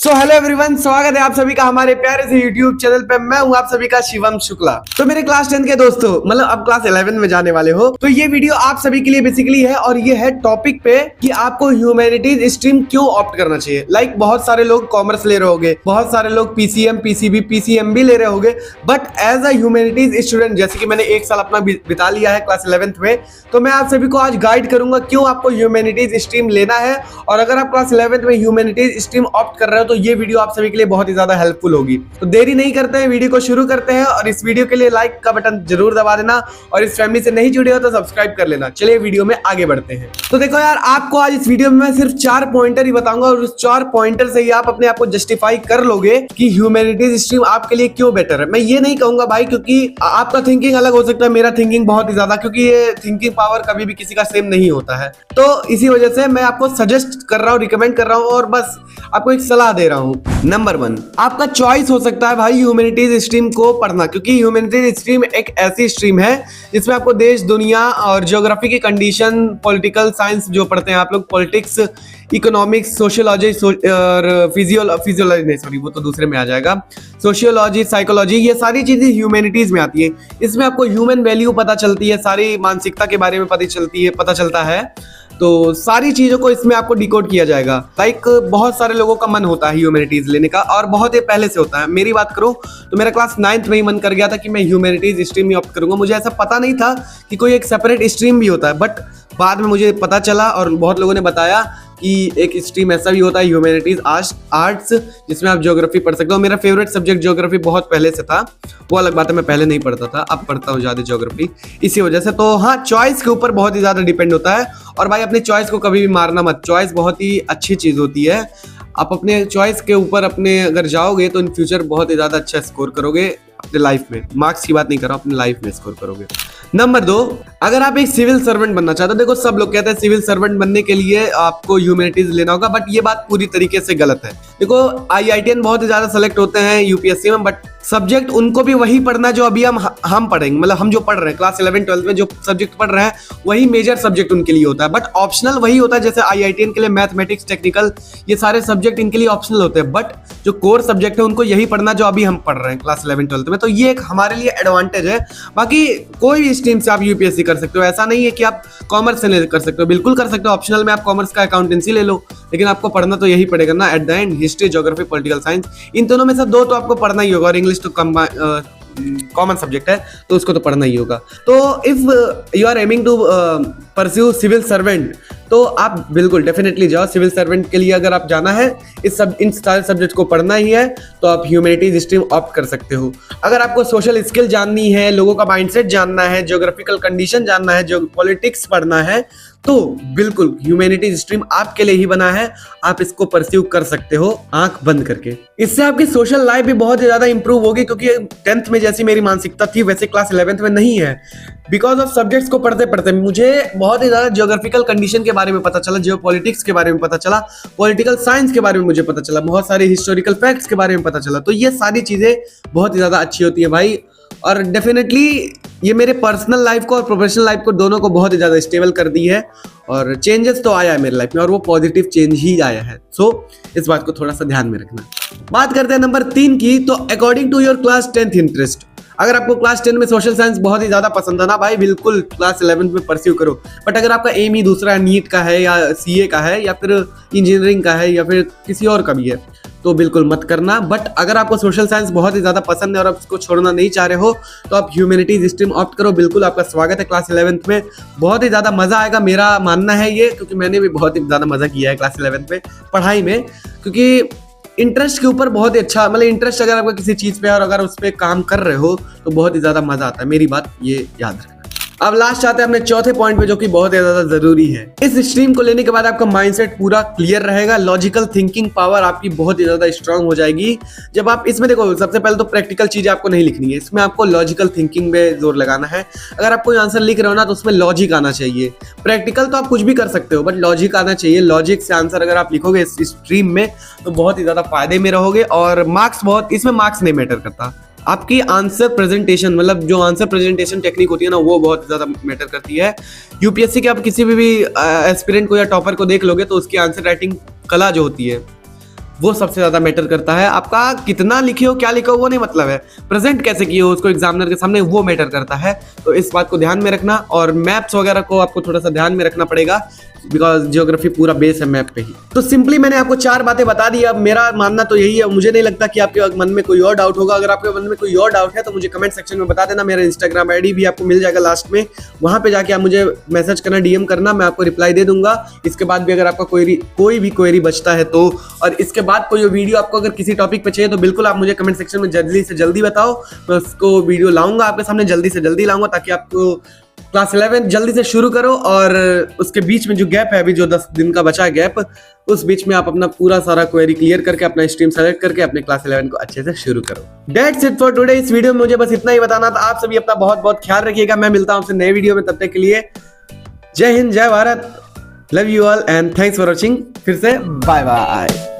So hello everyone, स्वागत है आप सभी का हमारे प्यारे से यूट्यूब चैनल पे। मैं हूं आप सभी का शिवम शुक्ला। तो मेरे क्लास 10 के दोस्तों, मतलब अब क्लास 11 में जाने वाले हो, तो ये वीडियो आप सभी के लिए बेसिकली है और ये है टॉपिक पे कि आपको ह्यूमैनिटीज स्ट्रीम क्यों ऑप्ट करना चाहिए। लाइक बहुत सारे लोग कॉमर्स ले रहे होंगे, बहुत सारे लोग पीसीएम, पीसीबी, पीसीएम भी ले रहे होंगे, but as a humanities student, जैसे कि मैंने एक साल अपना बिता लिया है क्लास 11th में, तो मैं आप सभी को आज गाइड करूंगा क्यों आपको ह्यूमैनिटीज स्ट्रीम लेना है। और अगर आप क्लास 11th में ह्यूमैनिटीज स्ट्रीम ऑप्ट कर रहे हो तो ये वीडियो आप सभी के लिए बहुत ही ज्यादा हेल्पफुल होगी। तो देरी नहीं करते हैं, वीडियो को शुरू करते हैं। और इस वीडियो के लिए लाइक का बटन जरूर दबा देना और इस फैमिली से नहीं जुड़े हो तो सब्सक्राइब कर लेना। चलिए वीडियो में आगे बढ़ते हैं। तो देखो यार, आपको आज इस वीडियो में मैं सिर्फ 4 पॉइंटर ही बताऊंगा और उस 4 पॉइंटर से ही आप अपने आप को जस्टिफाई कर लोगे कि ह्यूमैनिटीज स्ट्रीम आपके लिए क्यों बेटर है। मैं ये नहीं कहूंगा भाई, क्योंकि आपका थिंकिंग अलग हो सकता है, मेरा थिंकिंग बहुत ही ज्यादा, क्योंकि ये थिंकिंग पावर कभी भी किसी का सेम नहीं होता है। तो इसी वजह से मैं आपको सजेस्ट कर रहा हूँ, रिकमेंड कर रहा हूँ और बस आपको एक सलाह दे रहा हूँ। नंबर 1, आपका चॉइस हो सकता है भाई ह्यूमैनिटीज स्ट्रीम को पढ़ना, क्योंकि ह्यूमैनिटीज स्ट्रीम एक ऐसी स्ट्रीम है जिसमें आपको देश, दुनिया और ज्योग्राफी की कंडीशन, पॉलिटिकल साइंस जो पढ़ते हैं आप लोग, पॉलिटिक्स, इकोनॉमिक्स, सोशियोलॉजी और फिजियोलॉजी नहीं, सॉरी वो तो दूसरे में आ जाएगा, सोशियोलॉजी, साइकोलॉजी, ये सारी चीजें ह्यूमैनिटीज में आती है। इसमें आपको ह्यूमन वैल्यू पता चलती है, सारी मानसिकता के बारे में पता चलता है। तो सारी चीजों को इसमें आपको डिकोड किया जाएगा। लाइक बहुत सारे लोगों का मन होता है ह्यूमैनिटीज लेने का और बहुत ही पहले से होता है। मेरी बात करूं तो मेरा क्लास 9th में ही मन कर गया था कि मैं ह्यूमैनिटीज स्ट्रीम ही ऑप्ट करूंगा। मुझे ऐसा पता नहीं था कि कोई एक सेपरेट स्ट्रीम भी होता है, बट बाद में मुझे पता चला और बहुत लोगों ने बताया कि एक स्ट्रीम ऐसा भी होता है ह्यूमैनिटीज आर्ट्स, जिसमें आप ज्योग्राफी पढ़ सकते हो। मेरा फेवरेट सब्जेक्ट ज्योग्राफी बहुत पहले से था, वो अलग बात है, मैं पहले नहीं पढ़ता था, अब पढ़ता हूँ ज्यादा ज्योग्राफी इसी वजह से। तो हाँ, चॉइस के ऊपर बहुत ही ज्यादा डिपेंड होता है और भाई अपनी चॉइस को कभी भी मारना मत। चॉइस बहुत ही अच्छी चीज होती है। आप अपने चॉइस के ऊपर अपने अगर जाओगे तो इन फ्यूचर बहुत ही ज्यादा अच्छा स्कोर करोगे अपने लाइफ में। मार्क्स की बात नहीं कर रहा हूं, अपने लाइफ में स्कोर करोगे। नंबर 2, अगर आप एक सिविल सर्वेंट बनना चाहते हो, देखो सब लोग कहते हैं सिविल सर्वेंट बनने के लिए आपको ह्यूमैनिटीज लेना होगा, बट ये बात पूरी तरीके से गलत है। देखो IITian बहुत ही ज्यादा सेलेक्ट होते हैं यूपीएससी में, बट सब्जेक्ट उनको भी वही पढ़ना जो अभी हम पढ़ेंगे, मतलब हम जो पढ़ रहे हैं क्लास 11 12 में जो सब्जेक्ट पढ़ रहे हैं वही मेजर सब्जेक्ट उनके लिए होता है। बट ऑप्शनल वही होता है, जैसे IITian के लिए मैथमेटिक्स, टेक्निकल, ये सारे सब्जेक्ट इनके लिए ऑप्शनल होते हैं, बट जो कोर सब्जेक्ट है उनको यही पढ़ना जो अभी हम पढ़ रहे हैं क्लास 11 12 में। तो ये एक हमारे लिए एडवांटेज है। बाकी कोई भी स्ट्रीम से आप यूपीएससी कर सकते हो, ऐसा नहीं है कि आप कॉमर्स से कर सकते हो, बिल्कुल कर सकते हो। ऑप्शनल में आप कॉमर्स का अकाउंटेंसी ले लो, लेकिन आपको पढ़ना तो यही पड़ेगा ना at the end. History, geography, political science, इन दोनों में से 2 तो आपको पढ़ना ही होगा और इंग्लिश तो कॉमन सब्जेक्ट है तो उसको तो पढ़ना ही होगा। तो if you are aiming to pursue civil servant तो आप बिल्कुल डेफिनेटली जाओ। सिविल सर्वेंट के लिए अगर आप जाना है, इन सारे सब्जेक्ट को पढ़ना ही है, तो आप ह्यूमैनिटीज स्ट्रीम ऑप्ट कर सकते हो। अगर आपको सोशल स्किल जाननी है, लोगों का माइंडसेट जानना है, ज्योग्राफिकल कंडीशन जानना है, जो पॉलिटिक्स पढ़ना है, तो बिल्कुल ह्यूमैनिटीज स्ट्रीम आपके लिए ही बना है। आप इसको परस्यू कर सकते हो आंख बंद करके। इससे आपकी सोशल लाइफ भी बहुत ही ज्यादा इंप्रूव होगी, क्योंकि 10th में जैसी मेरी मानसिकता थी वैसे क्लास 11th में नहीं है। बिकॉज ऑफ सब्जेक्ट्स को पढ़ते पढ़ते मुझे बहुत ही ज्यादा ज्योग्राफिकल कंडीशन के बारे में पता चला, जियोपॉलिटिक्स के बारे में पता चला, पॉलिटिकल साइंस के बारे में मुझे पता चला, बहुत सारे हिस्टोरिकल फैक्ट्स के बारे में पता चला। तो ये सारी चीजें बहुत ही ज्यादा अच्छी होती है भाई, और डेफिनेटली ये मेरे पर्सनल लाइफ को और प्रोफेशनल लाइफ को दोनों को बहुत ही ज्यादा स्टेबल कर दी है और चेंजेस तो आया है मेरी लाइफ में और वो पॉजिटिव चेंज ही आया है। सो इस बात को थोड़ा सा ध्यान में रखना। बात करते हैं नंबर 3 की, तो according to your class 10th interest. अगर आपको क्लास 10 में सोशल साइंस बहुत ही ज्यादा पसंद है ना भाई, बिल्कुल क्लास 11 में परस्यू करो। बट अगर आपका एम ही दूसरा नीट का है या सीए का है या फिर इंजीनियरिंग का है या फिर किसी और का भी है, तो बिल्कुल मत करना। बट अगर आपको सोशल साइंस बहुत ही ज्यादा पसंद है और आप इसको छोड़ना नहीं चाह रहे हो, तो आप ह्यूमैनिटीज स्ट्रीम ऑप्ट करो। बिल्कुल आपका स्वागत है क्लास 11th में, बहुत ही ज्यादा मजा आएगा, मेरा मानना है ये, क्योंकि मैंने भी बहुत ही ज्यादा मजा किया है क्लास 11th में पढ़ाई में। क्योंकि इंटरेस्ट के ऊपर बहुत ही अच्छा, मतलब इंटरेस्ट अगर आपका किसी चीज पे है और अगर उस पर काम कर रहे हो तो बहुत ही ज्यादा मजा आता है। मेरी बात ये याद रखना। अब लास्ट आते हैं अपने चौथे पॉइंट पे, जो कि बहुत ही ज्यादा जरूरी है। इस स्ट्रीम को लेने के बाद आपका माइंडसेट पूरा क्लियर रहेगा, लॉजिकल थिंकिंग पावर आपकी बहुत ही ज्यादा स्ट्रांग हो जाएगी। जब आप इसमें देखो, सबसे पहले तो प्रैक्टिकल चीजें आपको नहीं लिखनी है, इसमें आपको लॉजिकल थिंकिंग में जोर लगाना है। अगर आप कोई आंसर लिख रहे हो ना, तो उसमें लॉजिक आना चाहिए। प्रैक्टिकल तो आप कुछ भी कर सकते हो, बट लॉजिक आना चाहिए। लॉजिक से आंसर अगर आप लिखोगे इस स्ट्रीम में तो बहुत ही ज्यादा फायदे में रहोगे। और मार्क्स बहुत, इसमें मार्क्स नहीं मैटर करता, आपकी आंसर प्रेजेंटेशन, मतलब जो आंसर प्रेजेंटेशन टेक्निक होती है ना, वो बहुत ज्यादा मैटर करती है। यूपीएससी के आप किसी भी एस्पिरेंट को या टॉपर को देख लोगे तो उसकी आंसर राइटिंग कला जो होती है वो सबसे ज्यादा मैटर करता है। आपका कितना लिखे हो, क्या लिखे हो, वो नहीं मतलब है, प्रेजेंट कैसे किए हो उसको एग्जामिनर के सामने, वो मैटर करता है। तो इस बात को ध्यान में रखना, और मैप्स वगैरह को आपको थोड़ा सा ध्यान में रखना पड़ेगा, बिकॉज जियोग्राफी पूरा बेस है मैप पे ही। तो सिंपली मैंने आपको 4 बातें बता दी। अब मेरा मानना तो यही है, मुझे नहीं लगता कि आपके मन में कोई और डाउट होगा। अगर आपके मन में कोई और डाउट है तो मुझे कमेंट सेक्शन में बता देना। मेरा इंस्टाग्राम आईडी भी आपको मिल जाएगा लास्ट में, वहां पे जाके आप मुझे मैसेज करना, डीएम करना, मैं आपको रिप्लाई दे दूंगा। इसके बाद भी अगर आपका कोई भी क्वेरी बचता है तो, और इसके बाद कोई वीडियो आपको अगर किसी टॉपिक पे चाहिए तो बिल्कुल आप मुझे कमेंट सेक्शन में जल्दी से जल्दी बताओ। मैं उसको वीडियो लाऊंगा आपके सामने, जल्दी से जल्दी लाऊंगा, ताकि आपको क्लास 11 जल्दी से शुरू करो। और उसके बीच में जो गैप है, अभी जो 10 दिन का बचा है गैप, उस बीच में आप अपना पूरा सारा क्वेरी क्लियर करके, अपना स्ट्रीम सेलेक्ट करके अपने क्लास 11 को अच्छे से शुरू करो। That's it for today. इस वीडियो में मुझे बस इतना ही बताना था। आप सभी अपना बहुत बहुत ख्याल रखिएगा। मैं मिलता हूं आपसे नए वीडियो में, तब तक के लिए जय हिंद, जय Bharat, love you all and thanks for watching. फिर से बाय बाय।